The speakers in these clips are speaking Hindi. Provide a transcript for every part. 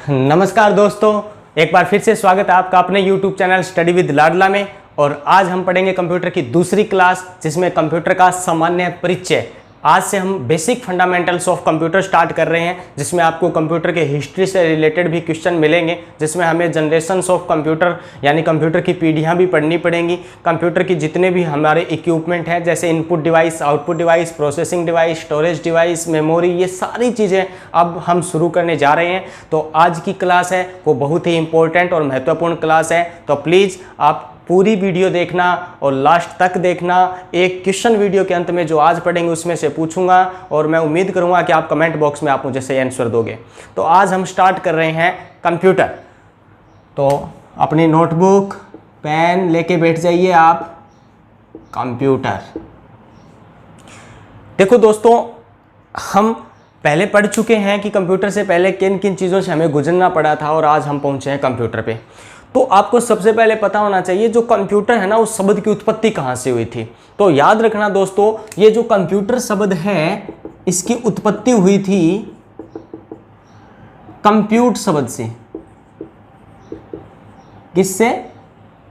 नमस्कार दोस्तों, एक बार फिर से स्वागत है आपका अपने YouTube चैनल स्टडी विद लाडला में। और आज हम पढ़ेंगे कंप्यूटर की दूसरी क्लास, जिसमें कंप्यूटर का सामान्य परिचय। आज से हम basic fundamentals of computer start कर रहे हैं, जिसमें आपको कंप्यूटर के हिस्ट्री से रिलेटेड भी क्वेश्चन मिलेंगे, जिसमें हमें जनरेशंस ऑफ कंप्यूटर यानी कंप्यूटर की पीढ़ियां भी पढ़नी पड़ेंगी। कंप्यूटर की जितने भी हमारे इक्विपमेंट हैं, जैसे input device, output device, processing device, storage device, memory, ये सारी चीज़ें अब हम शुरू करने जा रहे हैं। तो आज की क्लास है वो बहुत ही इंपॉर्टेंट और महत्वपूर्ण क्लास है, तो प्लीज़ आप पूरी वीडियो देखना और लास्ट तक देखना। एक क्वेश्चन वीडियो के अंत में जो आज पढ़ेंगे उसमें से पूछूंगा और मैं उम्मीद करूंगा कि आप कमेंट बॉक्स में आप मुझे सही आंसर दोगे। तो आज हम स्टार्ट कर रहे हैं कंप्यूटर। तो अपनी नोटबुक पेन लेके बैठ जाइए आप। कंप्यूटर, देखो दोस्तों, हम पहले पढ़ चुके हैं कि कंप्यूटर से पहले किन किन चीज़ों से हमें गुजरना पड़ा था, और आज हम पहुंचे हैं कंप्यूटर पे। तो आपको सबसे पहले पता होना चाहिए जो कंप्यूटर है ना, उस शब्द की उत्पत्ति कहाँ से हुई थी। तो याद रखना दोस्तों, ये जो कंप्यूटर शब्द है इसकी उत्पत्ति हुई थी कंप्यूट शब्द से। किससे?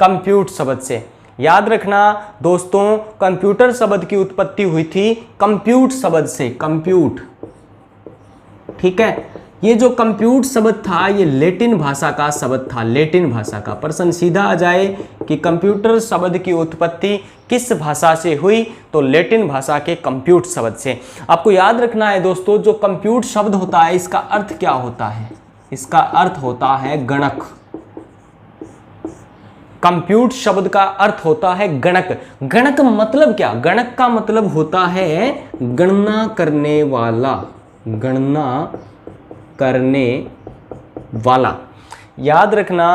कंप्यूट शब्द से। याद रखना दोस्तों, कंप्यूटर शब्द की उत्पत्ति हुई थी कंप्यूट शब्द से। कंप्यूट, ठीक है। ये जो कंप्यूट शब्द था ये लैटिन भाषा का शब्द था, लैटिन भाषा का। प्रश्न सीधा आ जाए कि कंप्यूटर शब्द की उत्पत्ति किस भाषा से हुई, तो लैटिन भाषा के कंप्यूट शब्द से। आपको याद रखना है दोस्तों, जो कंप्यूट शब्द होता है इसका अर्थ क्या होता है? इसका अर्थ होता है गणक। कंप्यूट शब्द का अर्थ होता है गणक। गणक मतलब क्या? गणक का मतलब होता है गणना करने वाला, गणना करने वाला। याद रखना,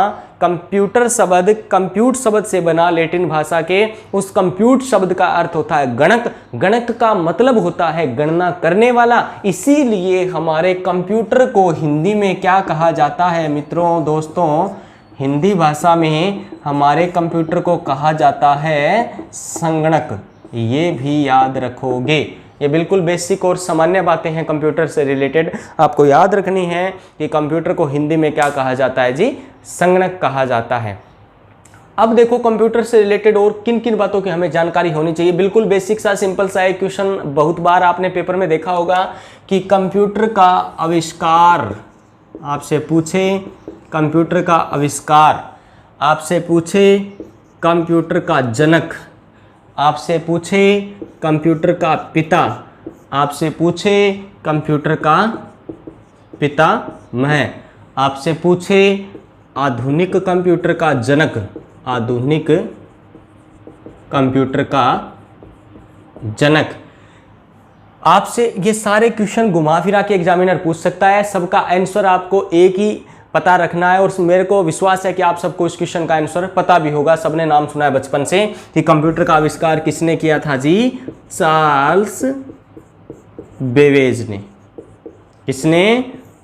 कंप्यूटर शब्द कंप्यूट शब्द से बना, लैटिन भाषा के। उस कंप्यूट शब्द का अर्थ होता है गणक। गणक का मतलब होता है गणना करने वाला। इसीलिए हमारे कंप्यूटर को हिंदी में क्या कहा जाता है मित्रों? दोस्तों, हिंदी भाषा में हमारे कंप्यूटर को कहा जाता है संगणक। ये भी याद रखोगे। ये बिल्कुल बेसिक और सामान्य बातें हैं कंप्यूटर से रिलेटेड, आपको याद रखनी है कि कंप्यूटर को हिंदी में क्या कहा जाता है जी? संगणक कहा जाता है। अब देखो, कंप्यूटर से रिलेटेड और किन किन बातों की हमें जानकारी होनी चाहिए। बिल्कुल बेसिक सा सिंपल सा एक क्वेश्चन बहुत बार आपने पेपर में देखा होगा कि कंप्यूटर का आविष्कार आपसे पूछे, कंप्यूटर का आविष्कार आपसे पूछे, कंप्यूटर का जनक आपसे पूछे, कंप्यूटर का पिता आपसे पूछे, कंप्यूटर का पितामह आपसे पूछे, आधुनिक कंप्यूटर का जनक, आधुनिक कंप्यूटर का जनक आपसे ये सारे क्वेश्चन घुमा फिरा के एग्जामिनर पूछ सकता है। सबका आंसर आपको एक ही पता रखना है, और मेरे को विश्वास है कि आप सबको इस क्वेश्चन का आंसर पता भी होगा। सबने नाम सुना है बचपन से कि कंप्यूटर का आविष्कार किसने किया था जी? चार्ल्स बेबेज ने। किसने?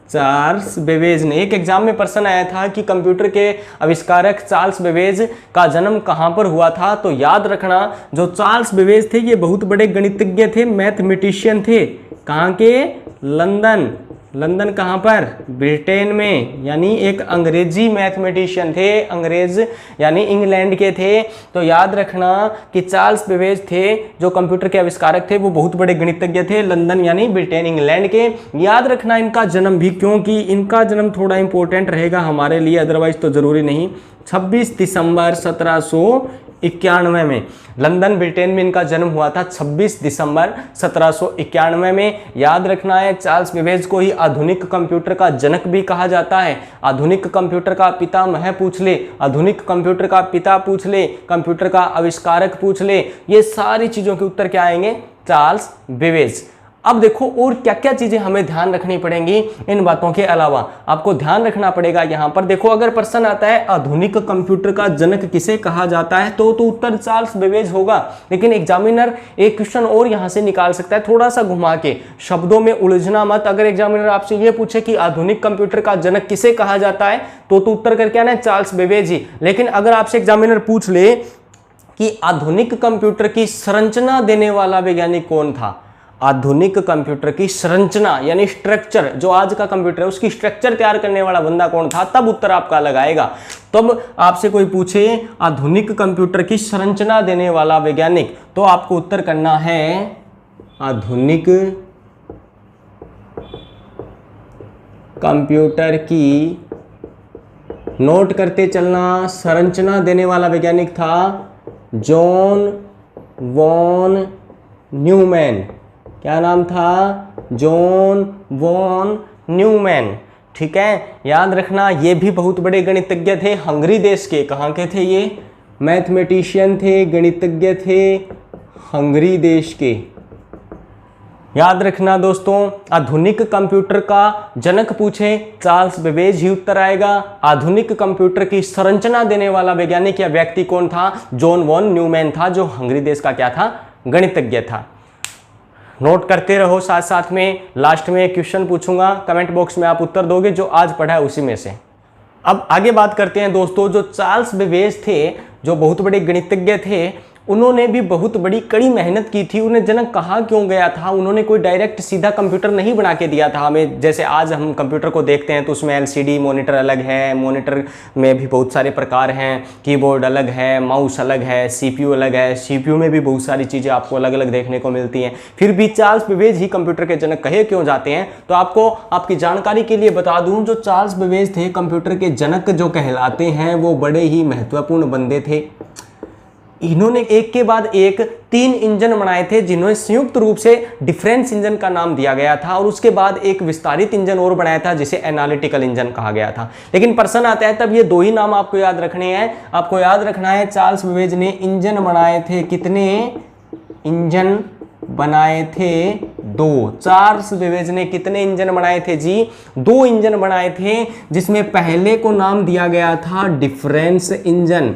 चार्ल्स बेबेज ने। एक एग्जाम में प्रश्न आया था कि कंप्यूटर के आविष्कारक चार्ल्स बेबेज का जन्म कहाँ पर हुआ था। तो याद रखना, जो चार्ल्स बेबेज थे ये बहुत बड़े गणितज्ञ थे, मैथमेटिशियन थे। कहाँ के? लंदन। लंदन कहाँ पर? ब्रिटेन में। यानी एक अंग्रेजी मैथमेटिशियन थे, अंग्रेज यानी इंग्लैंड के थे। तो याद रखना कि चार्ल्स बेबेज थे जो कंप्यूटर के आविष्कारक थे, वो बहुत बड़े गणितज्ञ थे, लंदन यानी ब्रिटेन इंग्लैंड के। याद रखना इनका जन्म भी, क्योंकि इनका जन्म थोड़ा इंपॉर्टेंट रहेगा हमारे लिए, अदरवाइज तो जरूरी नहीं। 26 दिसंबर 1791 में लंदन ब्रिटेन में इनका जन्म हुआ था। 26 दिसंबर 1791 में। याद रखना है, चार्ल्स बेबेज को ही आधुनिक कंप्यूटर का जनक भी कहा जाता है। आधुनिक कंप्यूटर का पितामह पूछ ले, आधुनिक कंप्यूटर का पिता पूछ ले, कंप्यूटर का आविष्कारक पूछ ले, ये सारी चीजों के उत्तर क्या आएंगे? Charles Babbage. अब देखो और क्या क्या चीजें हमें ध्यान रखनी पड़ेंगी इन बातों के अलावा। आपको ध्यान रखना पड़ेगा यहाँ पर। देखो, अगर प्रश्न आता है आधुनिक कंप्यूटर का जनक किसे कहा जाता है, तो उत्तर चार्ल्स बेबेज होगा। लेकिन एग्जामिनर एक क्वेश्चन और यहाँ से निकाल सकता है, थोड़ा सा घुमा के। शब्दों में उलझना मत। अगर एग्जामिनर आपसे ये पूछे कि आधुनिक कंप्यूटर का जनक किसे कहा जाता है, तो उत्तर करके आना है चार्ल्स बेबेज ही। लेकिन अगर आपसे एग्जामिनर पूछ ले कि आधुनिक कंप्यूटर की संरचना देने वाला वैज्ञानिक कौन था, आधुनिक कंप्यूटर की संरचना यानी स्ट्रक्चर, जो आज का कंप्यूटर है उसकी स्ट्रक्चर तैयार करने वाला बंदा कौन था, तब उत्तर आपका अलग आएगा। तब आपसे कोई पूछे आधुनिक कंप्यूटर की संरचना देने वाला वैज्ञानिक, तो आपको उत्तर करना है आधुनिक कंप्यूटर की, नोट करते चलना, संरचना देने वाला वैज्ञानिक था जॉन वॉन न्यूमैन। क्या नाम था? John von Neumann. ठीक है, याद रखना ये भी बहुत बड़े गणितज्ञ थे, हंगरी देश के। कहाँ के थे ये? मैथमेटिशियन थे, गणितज्ञ थे, हंगरी देश के। याद रखना दोस्तों, आधुनिक कंप्यूटर का जनक पूछे चार्ल्स बेबेज ही उत्तर आएगा। आधुनिक कंप्यूटर की संरचना देने वाला वैज्ञानिक या व्यक्ति कौन था? जॉन वॉन न्यूमैन था, जो हंगरी देश का क्या था? गणितज्ञ था। नोट करते रहो, साथ साथ में लास्ट में क्वेश्चन पूछूंगा, कमेंट बॉक्स में आप उत्तर दोगे जो आज पढ़ा है उसी में से। अब आगे बात करते हैं दोस्तों, जो चार्ल्स बेबेज थे, जो बहुत बड़े गणितज्ञ थे, उन्होंने भी बहुत बड़ी कड़ी मेहनत की थी। उन्हें जनक कहा क्यों गया था? उन्होंने कोई डायरेक्ट सीधा कंप्यूटर नहीं बना के दिया था हमें। जैसे आज हम कंप्यूटर को देखते हैं तो उसमें एलसीडी मॉनिटर अलग है, मॉनिटर में भी बहुत सारे प्रकार हैं, कीबोर्ड अलग है, माउस अलग है, सीपीयू अलग है, सीपीयू में भी बहुत सारी चीज़ें आपको अलग अलग देखने को मिलती हैं। फिर भी चार्ल्स बेबेज ही कंप्यूटर के जनक कहे क्यों जाते हैं? तो आपको आपकी जानकारी के लिए बता दूँ, जो चार्ल्स बेबेज थे कंप्यूटर के जनक जो कहलाते हैं, वो बड़े ही महत्वपूर्ण बंदे थे। इन्होंने एक के बाद एक 3 इंजन बनाए थे, जिन्होंने संयुक्त रूप से डिफरेंस इंजन का नाम दिया गया था, और उसके बाद एक विस्तारित इंजन और बनाया था जिसे एनालिटिकल इंजन कहा गया था। लेकिन प्रश्न आता है तब ये 2 ही नाम आपको याद रखने हैं। आपको याद रखना है चार्ल्स बेबेज ने इंजन बनाए थे, कितने इंजन बनाए थे? 2। चार्ल्स बेबेज ने कितने इंजन बनाए थे जी? 2 इंजन बनाए थे, जिसमें पहले को नाम दिया गया था डिफरेंस इंजन।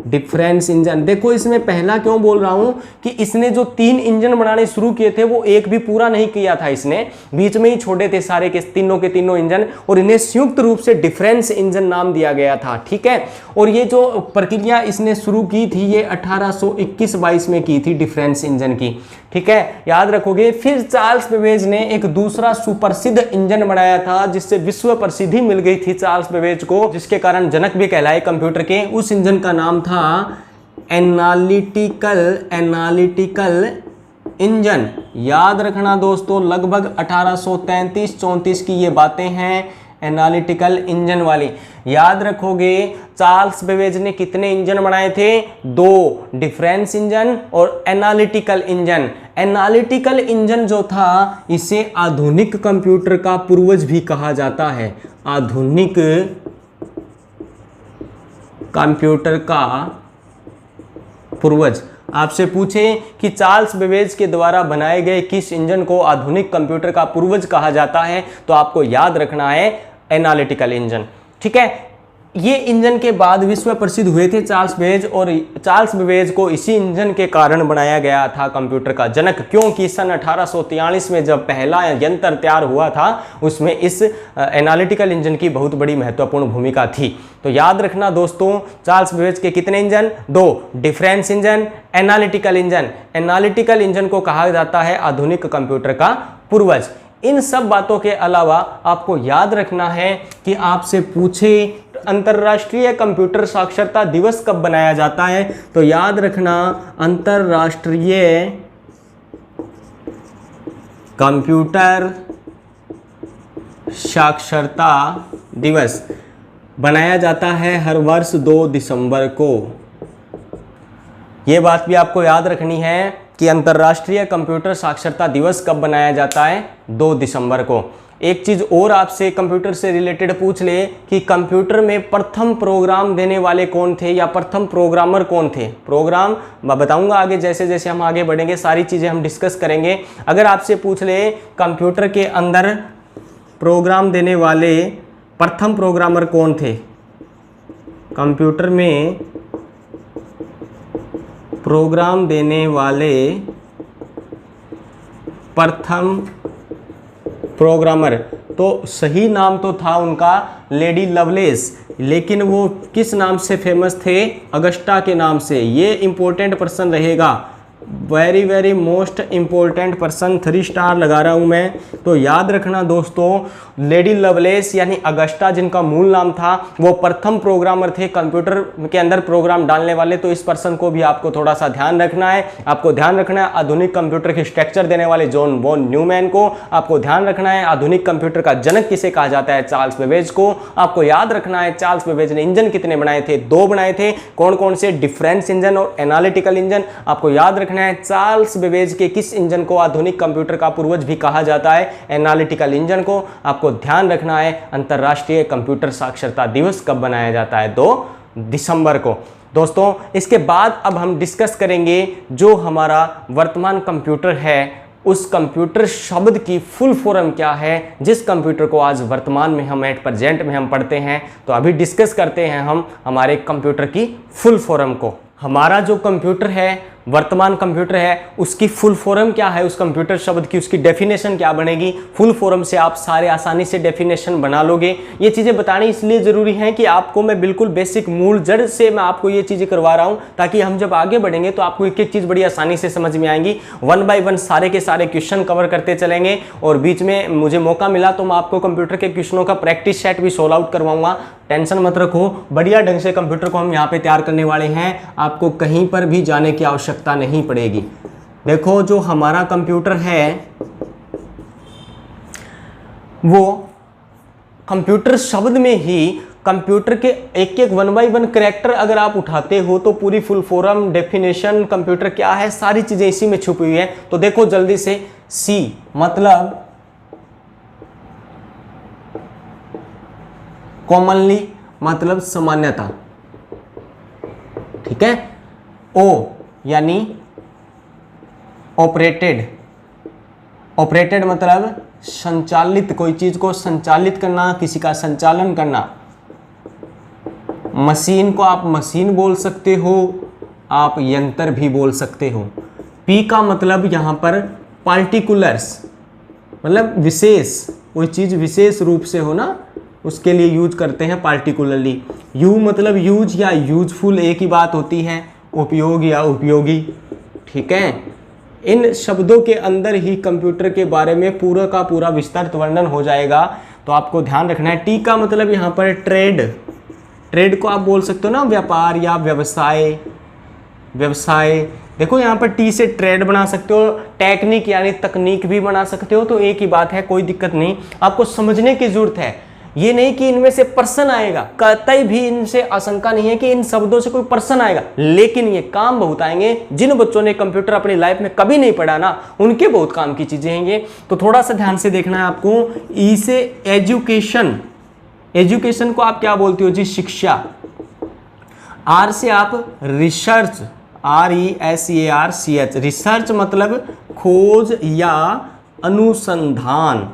डिफरेंस इंजन, देखो इसमें पहला क्यों बोल रहा हूं कि इसने जो 3 इंजन बनाने शुरू किए थे वो एक भी पूरा नहीं किया था, इसने बीच में ही छोड़े थे सारे के तीनों इंजन, और इन्हें संयुक्त रूप से डिफरेंस इंजन नाम दिया गया था। ठीक है, और ये जो प्रक्रिया इसने शुरू की थी ये 1821-22 में की थी डिफरेंस इंजन की। ठीक है, याद रखोगे। फिर चार्ल्स बेबेज ने एक दूसरा सुप्रसिद्ध इंजन बनाया था, जिससे विश्व प्रसिद्धि मिल गई थी चार्ल्स बेबेज को, जिसके कारण जनक भी कहलाए कंप्यूटर के। उस इंजन का नाम था एनालिटिकल इंजन। याद रखना दोस्तों, लगभग 1833-34 की ये बातें हैं, एनालिटिकल इंजन वाली। याद रखोगे, चार्ल्स बेबेज ने कितने इंजन बनाए थे? 2, डिफरेंस इंजन और एनालिटिकल इंजन। एनालिटिकल इंजन जो था, इसे आधुनिक कंप्यूटर का पूर्वज भी कहा जाता है। आधुनिक कंप्यूटर का पूर्वज। आपसे पूछे कि चार्ल्स बेबेज के द्वारा बनाए गए किस इंजन को आधुनिक कंप्यूटर का पूर्वज कहा जाता है, तो आपको याद रखना है एनालिटिकल इंजन। ठीक है, ये इंजन के बाद विश्व प्रसिद्ध हुए थे चार्ल्स बेबेज, और चार्ल्स बेबेज को इसी इंजन के कारण बनाया गया था कंप्यूटर का जनक, क्योंकि सन 1843 में जब पहला यंत्र तैयार हुआ था उसमें इस एनालिटिकल इंजन की बहुत बड़ी महत्वपूर्ण भूमिका थी। तो याद रखना दोस्तों, चार्ल्स बेबेज के कितने engine? 2, difference engine, analytical engine. Analytical engine को कहा जाता है आधुनिक कंप्यूटर का पूर्वज। इन सब बातों के अलावा आपको याद रखना है कि आपसे पूछे अंतर्राष्ट्रीय कंप्यूटर साक्षरता दिवस कब बनाया जाता है, तो याद रखना अंतर्राष्ट्रीय कंप्यूटर साक्षरता दिवस बनाया जाता है हर वर्ष 2 दिसंबर को। ये बात भी आपको याद रखनी है कि अंतर्राष्ट्रीय कंप्यूटर साक्षरता दिवस कब बनाया जाता है? 2 दिसंबर को। एक चीज़ और आपसे कंप्यूटर से रिलेटेड पूछ ले कि कंप्यूटर में प्रथम प्रोग्राम देने वाले कौन थे या प्रथम प्रोग्रामर कौन थे? प्रोग्राम मैं बताऊंगा आगे, जैसे जैसे हम आगे बढ़ेंगे सारी चीज़ें हम डिस्कस करेंगे। अगर आपसे पूछ ले कंप्यूटर के अंदर प्रोग्राम देने वाले प्रथम प्रोग्रामर कौन थे? कंप्यूटर में प्रोग्राम देने वाले प्रथम प्रोग्रामर, तो सही नाम तो था उनका लेडी लवलेस, लेकिन वो किस नाम से फेमस थे? अगस्टा के नाम से। ये इंपॉर्टेंट प्रश्न रहेगा, very very most important person, 3 star लगा रहा हूं मैं। तो याद रखना दोस्तों, लेडी लवलेस यानी अगस्टा जिनका मूल नाम था, वो प्रथम प्रोग्रामर थे कंप्यूटर के अंदर प्रोग्राम डालने वाले। तो इस पर्सन को भी आपको थोड़ा सा ध्यान रखना है। आपको ध्यान रखना है आधुनिक कंप्यूटर के स्ट्रक्चर देने वाले जॉन वॉन न्यूमैन को। आपको ध्यान रखना है आधुनिक कंप्यूटर का जनक किसे कहा जाता है, चार्ल्स बेबेज को। आपको याद रखना है चार्ल्स बेबेज ने इंजन कितने बनाए थे, 2 बनाए थे। कौन कौन से, डिफरेंस इंजन और एनालिटिकल इंजन। आपको याद रखना है चार्ल्स बेबेज के किस इंजन को आधुनिक कंप्यूटर का पूर्वज भी कहा जाता है, एनालिटिकल इंजन को। आपको ध्यान रखना है अंतरराष्ट्रीय कंप्यूटर साक्षरता दिवस कब मनाया जाता है, 2 दिसंबर को। दोस्तों इसके बाद अब हम डिस्कस करेंगे जो हमारा वर्तमान कंप्यूटर है, उस कंप्यूटर शब्द की फुल फॉर्म क्या है, जिस कंप्यूटर को आज वर्तमान में हम एट प्रेजेंट में हम पढ़ते हैं। तो अभी डिस्कस करते हैं हम हमारे कंप्यूटर की फुल फॉर्म को। हमारा जो कंप्यूटर है, वर्तमान कंप्यूटर है, उसकी फुल फॉर्म क्या है, उस कंप्यूटर शब्द की उसकी डेफिनेशन क्या बनेगी। फुल फॉर्म से आप सारे आसानी से डेफिनेशन बना लोगे। ये चीज़ें बतानी इसलिए ज़रूरी है कि आपको मैं बिल्कुल बेसिक मूल जड़ से मैं आपको ये चीज़ें करवा रहा हूँ, ताकि हम जब आगे बढ़ेंगे तो आपको एक एक चीज़ बड़ी आसानी से समझ में आएंगी। 1 बाय 1 सारे के सारे क्वेश्चन कवर करते चलेंगे, और बीच में मुझे मौका मिला तो मैं आपको कंप्यूटर के क्वेश्चनों का प्रैक्टिस सेट भी सोल्व आउट करवाऊंगा। टेंशन मत रखो, बढ़िया ढंग से कंप्यूटर को हम यहाँ पे तैयार करने वाले हैं। आपको कहीं पर भी जाने की आवश्यकता नहीं पड़ेगी। देखो जो हमारा कंप्यूटर है, वो कंप्यूटर शब्द में ही कंप्यूटर के एक एक 1 बाय 1 कैरेक्टर अगर आप उठाते हो तो पूरी फुल फॉर्म, डेफिनेशन, कंप्यूटर क्या है, सारी चीजें इसी में छुपी हुई है। तो देखो जल्दी से, सी मतलब कॉमनली मतलब सामान्यता, ठीक है। ओ यानी ऑपरेटेड, ऑपरेटेड मतलब संचालित, कोई चीज को संचालित करना, किसी का संचालन करना। मशीन को आप मशीन बोल सकते हो, आप यंत्र भी बोल सकते हो। पी का मतलब यहां पर पार्टिकुलर्स, मतलब विशेष, कोई चीज विशेष रूप से हो ना, उसके लिए यूज करते हैं पार्टिकुलरली। यू मतलब यूज या यूजफुल, एक ही बात होती है, उपयोग या उपयोगी, ठीक है। इन शब्दों के अंदर ही कंप्यूटर के बारे में पूरा का पूरा विस्तृत वर्णन हो जाएगा। तो आपको ध्यान रखना है। टी का मतलब यहाँ पर ट्रेड, ट्रेड को आप बोल सकते हो ना व्यापार या व्यवसाय, व्यवसाय। देखो यहाँ पर टी से ट्रेड बना सकते हो, टेक्निक यानी तकनीक भी बना सकते हो। तो एक ही बात है, कोई दिक्कत नहीं, आपको समझने की जरूरत है। ये नहीं कि इनमें से पर्सन आएगा, कतई भी इनसे आशंका नहीं है कि इन शब्दों से कोई पर्सन आएगा, लेकिन ये काम बहुत आएंगे। जिन बच्चों ने कंप्यूटर अपनी लाइफ में कभी नहीं पढ़ा ना, उनके बहुत काम की चीजें हैं ये। तो थोड़ा सा ध्यान से देखना है आपको। ई से एजुकेशन, एजुकेशन को आप क्या बोलते हो जी, शिक्षा। आर से आप रिसर्च, RESEARCH, रिसर्च मतलब खोज या अनुसंधान,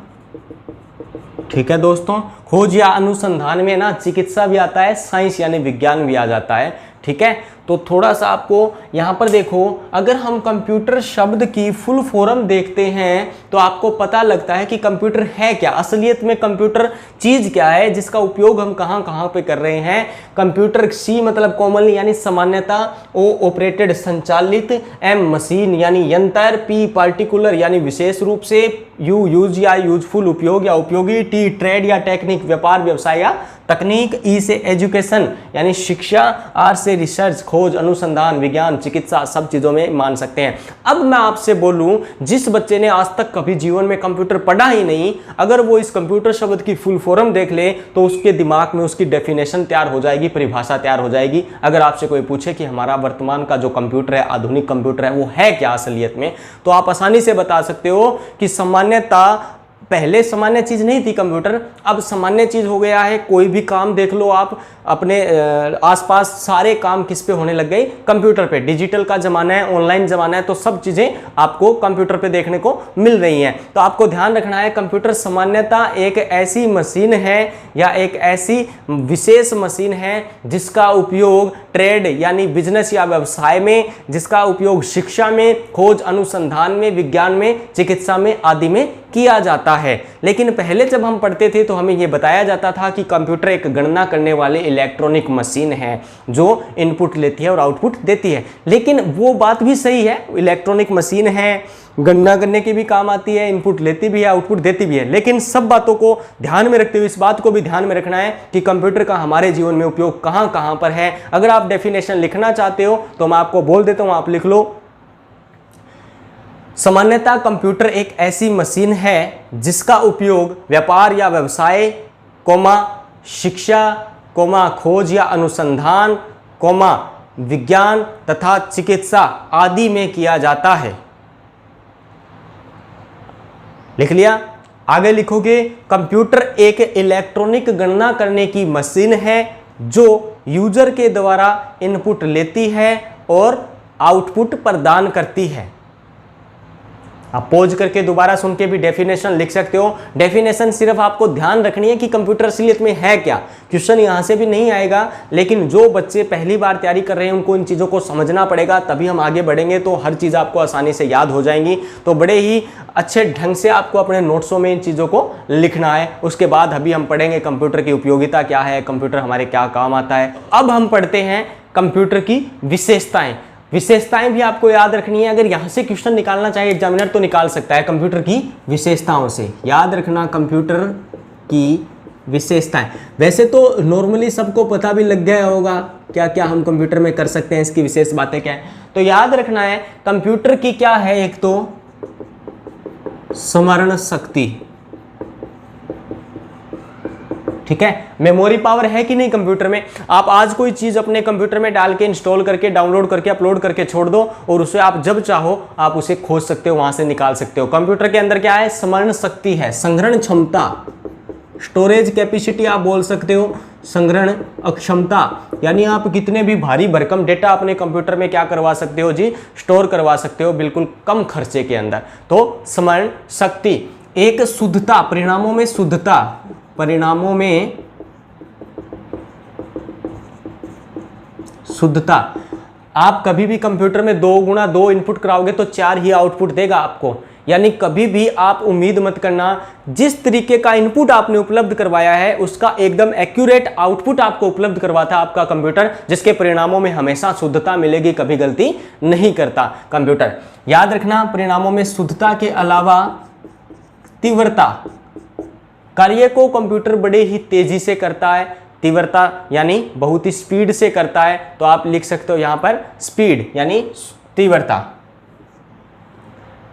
ठीक है दोस्तों। खोज या अनुसंधान में ना चिकित्सा भी आता है, साइंस यानी विज्ञान भी आ जाता है, ठीक है। तो थोड़ा सा आपको यहाँ पर देखो, अगर हम कंप्यूटर शब्द की फुल फॉर्म देखते हैं तो आपको पता लगता है कि कंप्यूटर है क्या, असलियत में कंप्यूटर चीज क्या है, जिसका उपयोग हम कहाँ कहाँ पे कर रहे हैं। कंप्यूटर, सी मतलब कॉमनली यानी सामान्यता, ओ ऑपरेटेड संचालित, एम मशीन यानी यंत्र, पी पार्टिकुलर यानी विशेष रूप से, यू यूज या यूजफुल उपयोग या उपयोगी, टी ट्रेड या टेक्निक व्यापार व्यवसाय या तकनीक, ई से एजुकेशन यानी शिक्षा, आर से रिसर्च खोज अनुसंधान विज्ञान चिकित्सा, सब चीजों में मान सकते हैं। अब मैं आपसे बोलूं, जिस बच्चे ने आज तक कभी जीवन में कंप्यूटर पढ़ा ही नहीं, अगर वो इस कंप्यूटर शब्द की फुल फॉर्म देख ले तो उसके दिमाग में उसकी डेफिनेशन तैयार हो जाएगी, परिभाषा तैयार हो जाएगी। अगर आपसे कोई पूछे कि हमारा वर्तमान का जो कंप्यूटर है, आधुनिक कंप्यूटर है, वो है क्या असलियत में, तो आप आसानी से बता सकते हो कि सामान्यता, पहले सामान्य चीज नहीं थी कंप्यूटर, अब सामान्य चीज हो गया है। कोई भी काम देख लो आप, अपने आसपास सारे काम किस पे होने लग गए, कंप्यूटर पे। डिजिटल का जमाना है, ऑनलाइन जमाना है, तो सब चीजें आपको कंप्यूटर पे देखने को मिल रही हैं। तो आपको ध्यान रखना है, कंप्यूटर सामान्यता एक ऐसी मशीन है या एक ऐसी विशेष मशीन है जिसका उपयोग ट्रेड यानी बिजनेस या व्यवसाय में, जिसका उपयोग शिक्षा में, खोज अनुसंधान में, विज्ञान में, चिकित्सा में आदि में किया जाता है। लेकिन पहले जब हम पढ़ते थे तो हमें यह बताया जाता था कि कंप्यूटर एक गणना करने वाले इलेक्ट्रॉनिक मशीन है जो इनपुट लेती है और आउटपुट देती है। लेकिन वो बात भी सही है, इलेक्ट्रॉनिक मशीन है, गणना करने की भी काम आती है, इनपुट लेती भी है, आउटपुट देती भी है। लेकिन सब बातों को ध्यान में रखते हुए इस बात को भी ध्यान में रखना है कि कंप्यूटर का हमारे जीवन में उपयोग कहां कहां पर है। अगर आप डेफिनेशन लिखना चाहते हो तो मैं आपको बोल देता हूं, आप लिख लो। सामान्यतः कंप्यूटर एक ऐसी मशीन है जिसका उपयोग व्यापार या व्यवसाय, शिक्षा, खोज या अनुसंधान, विज्ञान तथा चिकित्सा आदि में किया जाता है। लिख लिया? आगे लिखोगे, कंप्यूटर एक इलेक्ट्रॉनिक गणना करने की मशीन है जो यूजर के द्वारा इनपुट लेती है और आउटपुट प्रदान करती है। आप पॉज करके दोबारा सुन के भी डेफिनेशन लिख सकते हो। डेफिनेशन सिर्फ आपको ध्यान रखनी है कि कंप्यूटर असलियत में है क्या। क्वेश्चन यहां से भी नहीं आएगा, लेकिन जो बच्चे पहली बार तैयारी कर रहे हैं उनको इन चीज़ों को समझना पड़ेगा, तभी हम आगे बढ़ेंगे तो हर चीज़ आपको आसानी से याद हो जाएंगी। तो बड़े ही अच्छे ढंग से आपको अपने नोट्सों में इन चीज़ों को लिखना है। उसके बाद अभी हम पढ़ेंगे कंप्यूटर की उपयोगिता क्या है, कंप्यूटर हमारे क्या काम आता है। अब हम पढ़ते हैं कंप्यूटर की विशेषताएं। विशेषताएं भी आपको याद रखनी है। अगर यहां से क्वेश्चन निकालना चाहे एग्जामिनर तो निकाल सकता है कंप्यूटर की विशेषताओं से। याद रखना कंप्यूटर की विशेषताएं। वैसे तो नॉर्मली सबको पता भी लग गया होगा क्या क्या हम कंप्यूटर में कर सकते हैं, इसकी विशेष बातें क्या है। तो याद रखना है कंप्यूटर की क्या है, एक तो स्मरण शक्ति, ठीक है। मेमोरी पावर है कि नहीं कंप्यूटर में। आप आज कोई चीज अपने कंप्यूटर में डाल के इंस्टॉल करके डाउनलोड करके अपलोड करके छोड़ दो और उसे आप जब चाहो आप उसे खोज सकते हो, वहां से निकाल सकते हो। कंप्यूटर के अंदर क्या है, स्मरण शक्ति है, संग्रहण क्षमता, स्टोरेज कैपेसिटी आप बोल सकते हो, संग्रहण अक्षमता, यानी आप कितने भी भारी भरकम डेटा अपने कंप्यूटर में क्या करवा सकते हो जी, स्टोर करवा सकते हो बिल्कुल कम खर्चे के अंदर। तो स्मरण शक्ति। एक शुद्धता, परिणामों में शुद्धता, परिणामों में शुद्धता। आप कभी भी कंप्यूटर में 2 गुणा 2 इनपुट कराओगे तो 4 ही आउटपुट देगा आपको। यानी कभी भी आप उम्मीद मत करना जिस तरीके का इनपुट आपने उपलब्ध करवाया है उसका एकदम एक्यूरेट आउटपुट आपको उपलब्ध करवाता है आपका कंप्यूटर, जिसके परिणामों में हमेशा शुद्धता मिलेगी, कभी गलती नहीं करता कंप्यूटर। याद रखना परिणामों में शुद्धता के अलावा तीव्रता, कार्य को कंप्यूटर बड़े ही तेजी से करता है। तीव्रता यानी बहुत ही स्पीड से करता है, तो आप लिख सकते हो यहां पर स्पीड यानी तीव्रता,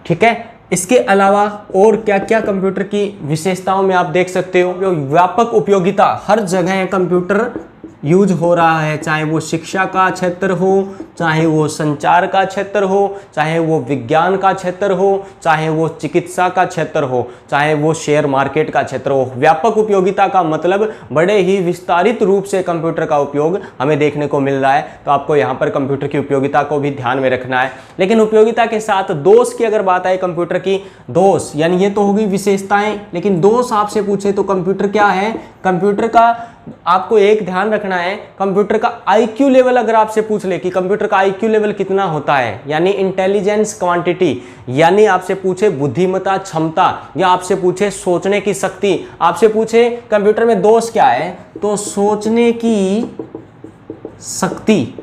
ठीक है। इसके अलावा और क्या क्या कंप्यूटर की विशेषताओं में आप देख सकते हो, व्यापक उपयोगिता, हर जगह कंप्यूटर यूज हो रहा है, चाहे वो शिक्षा का क्षेत्र हो, चाहे वो संचार का क्षेत्र हो, चाहे वो विज्ञान का क्षेत्र हो, चाहे वो चिकित्सा का क्षेत्र हो, चाहे वो शेयर मार्केट का क्षेत्र हो। व्यापक उपयोगिता का मतलब बड़े ही विस्तारित रूप से कंप्यूटर का उपयोग हमें देखने को मिल रहा है। तो आपको यहाँ पर कंप्यूटर की उपयोगिता को भी ध्यान में रखना है। लेकिन उपयोगिता के साथ दोष की अगर बात आए कंप्यूटर की, दोष यानी ये तो होगी विशेषताएं, लेकिन दोष आपसे पूछे तो कंप्यूटर क्या है, कंप्यूटर का आपको एक ध्यान रखना है, कंप्यूटर का आईक्यू लेवल अगर आपसे पूछ ले कि कंप्यूटर का आईक्यू लेवल कितना होता है, यानी इंटेलिजेंस क्वांटिटी, यानी आपसे पूछे बुद्धिमत्ता क्षमता, या आपसे पूछे सोचने की शक्ति, आपसे पूछे कंप्यूटर में दोष क्या है, तो सोचने की शक्ति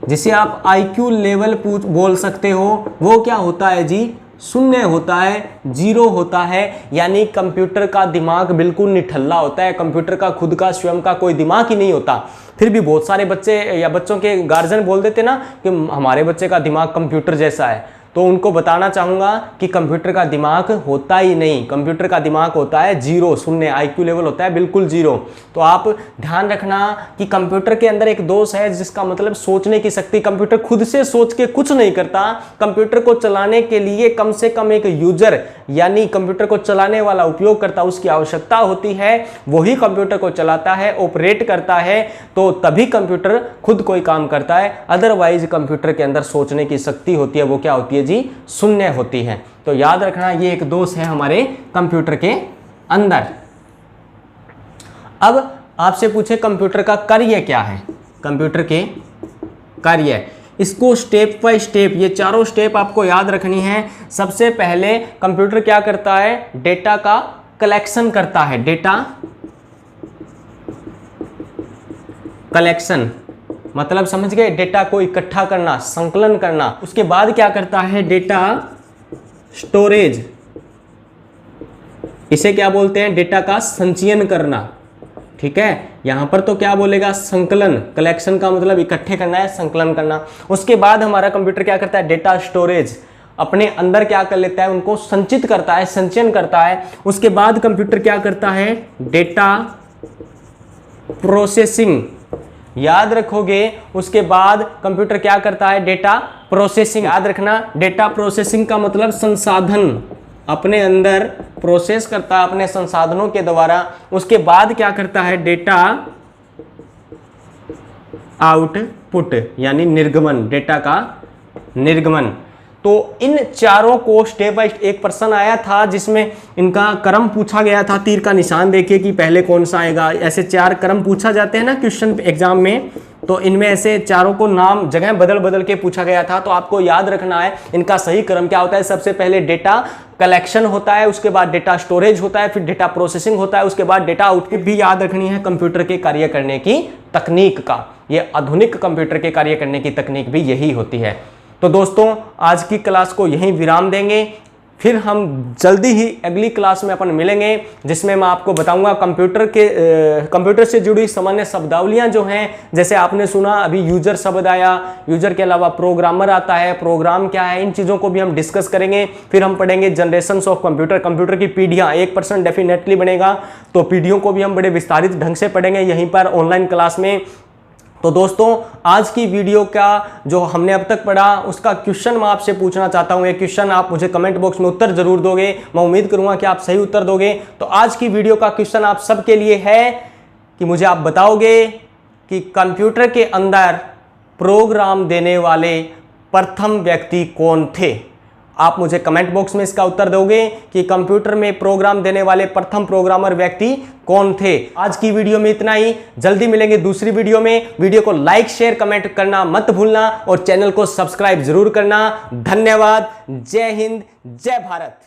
जिसे आप आईक्यू लेवल बोल सकते हो, वो क्या होता है जी, शून्य होता है, 0 होता है। यानी कंप्यूटर का दिमाग बिल्कुल निठल्ला होता है, कंप्यूटर का खुद का स्वयं का कोई दिमाग ही नहीं होता। फिर भी बहुत सारे बच्चे या बच्चों के गार्जियन बोल देते ना कि हमारे बच्चे का दिमाग कंप्यूटर जैसा है, तो उनको बताना चाहूँगा कि कंप्यूटर का दिमाग होता ही नहीं, कंप्यूटर का दिमाग होता है 0, शून्य, आईक्यू लेवल होता है बिल्कुल 0। तो आप ध्यान रखना कि कंप्यूटर के अंदर एक दोष है जिसका मतलब सोचने की शक्ति। कंप्यूटर खुद से सोच के कुछ नहीं करता, कंप्यूटर को चलाने के लिए कम से कम एक यूजर यानी कंप्यूटर को चलाने वाला उपयोगकर्ता उसकी आवश्यकता होती है, वही कंप्यूटर को चलाता है, ऑपरेट करता है, तो तभी कंप्यूटर खुद कोई काम करता है। अदरवाइज कंप्यूटर के अंदर सोचने की शक्ति होती है, वो क्या होती है जी, शून्य होती है। तो याद रखना ये एक दोष है हमारे कंप्यूटर के अंदर। अब आपसे पूछे कंप्यूटर का कार्य क्या है, कंप्यूटर के कार्य, इसको स्टेप बाय स्टेप, ये चारों स्टेप आपको याद रखनी है। सबसे पहले कंप्यूटर क्या करता है, डेटा का कलेक्शन करता है, डेटा कलेक्शन मतलब समझ गए, डेटा को इकट्ठा करना, संकलन करना। उसके बाद क्या करता है, डेटा स्टोरेज, इसे क्या बोलते हैं, डेटा का संचयन करना। ठीक है, यहां पर तो क्या बोलेगा, संकलन, कलेक्शन का मतलब इकट्ठे करना है, संकलन करना। उसके बाद हमारा कंप्यूटर क्या करता है, डेटा स्टोरेज, अपने अंदर क्या कर लेता है, उनको संचित करता है, संचयन करता है। उसके बाद कंप्यूटर क्या करता है, डेटा प्रोसेसिंग, याद रखोगे। उसके बाद कंप्यूटर क्या करता है, डेटा प्रोसेसिंग, याद रखना। डेटा प्रोसेसिंग का मतलब संसाधन, अपने अंदर प्रोसेस करता है अपने संसाधनों के द्वारा। उसके बाद क्या करता है, डेटा आउटपुट यानी निर्गमन, डेटा का निर्गमन। तो इन चारों को स्टेप बाय स्टेप, एक प्रश्न आया था जिसमें इनका क्रम पूछा गया था, तीर का निशान देखिए कि पहले कौन सा आएगा। ऐसे 4 क्रम पूछा जाते हैं ना क्वेश्चन एग्जाम में, तो इनमें ऐसे चारों को नाम जगह बदल बदल के पूछा गया था। तो आपको याद रखना है इनका सही क्रम क्या होता है। सबसे पहले डेटा कलेक्शन होता है, उसके बाद डेटा स्टोरेज होता है, फिर डेटा प्रोसेसिंग होता है, उसके बाद डेटा आउटपुट। भी याद रखनी है कंप्यूटर के कार्य करने की तकनीक का, ये आधुनिक कंप्यूटर के कार्य करने की तकनीक भी यही होती है। तो दोस्तों आज की क्लास को यहीं विराम देंगे, फिर हम जल्दी ही अगली क्लास में अपन मिलेंगे जिसमें मैं आपको बताऊंगा कंप्यूटर से जुड़ी सामान्य शब्दावलियां जो हैं। जैसे आपने सुना अभी यूजर शब्द आया, यूजर के अलावा प्रोग्रामर आता है, प्रोग्राम क्या है, इन चीज़ों को भी हम डिस्कस करेंगे। फिर हम पढ़ेंगे जनरेशंस ऑफ कंप्यूटर, कंप्यूटर की पीढ़ियाँ, 1% डेफिनेटली बनेगा, तो पीढ़ियों को भी हम बड़े विस्तारित ढंग से पढ़ेंगे यहीं पर ऑनलाइन क्लास में। तो दोस्तों आज की वीडियो का जो हमने अब तक पढ़ा उसका क्वेश्चन मैं आपसे पूछना चाहता हूं। ये क्वेश्चन आप मुझे कमेंट बॉक्स में उत्तर जरूर दोगे, मैं उम्मीद करूंगा कि आप सही उत्तर दोगे। तो आज की वीडियो का क्वेश्चन आप सबके लिए है कि मुझे आप बताओगे कि कंप्यूटर के अंदर प्रोग्राम देने वाले प्रथम व्यक्ति कौन थे। आप मुझे कमेंट बॉक्स में इसका उत्तर दोगे कि कंप्यूटर में प्रोग्राम देने वाले प्रथम प्रोग्रामर व्यक्ति कौन थे। आज की वीडियो में इतना ही, जल्दी मिलेंगे दूसरी वीडियो में। वीडियो को लाइक शेयर कमेंट करना मत भूलना और चैनल को सब्सक्राइब जरूर करना। धन्यवाद। जय हिंद, जय भारत।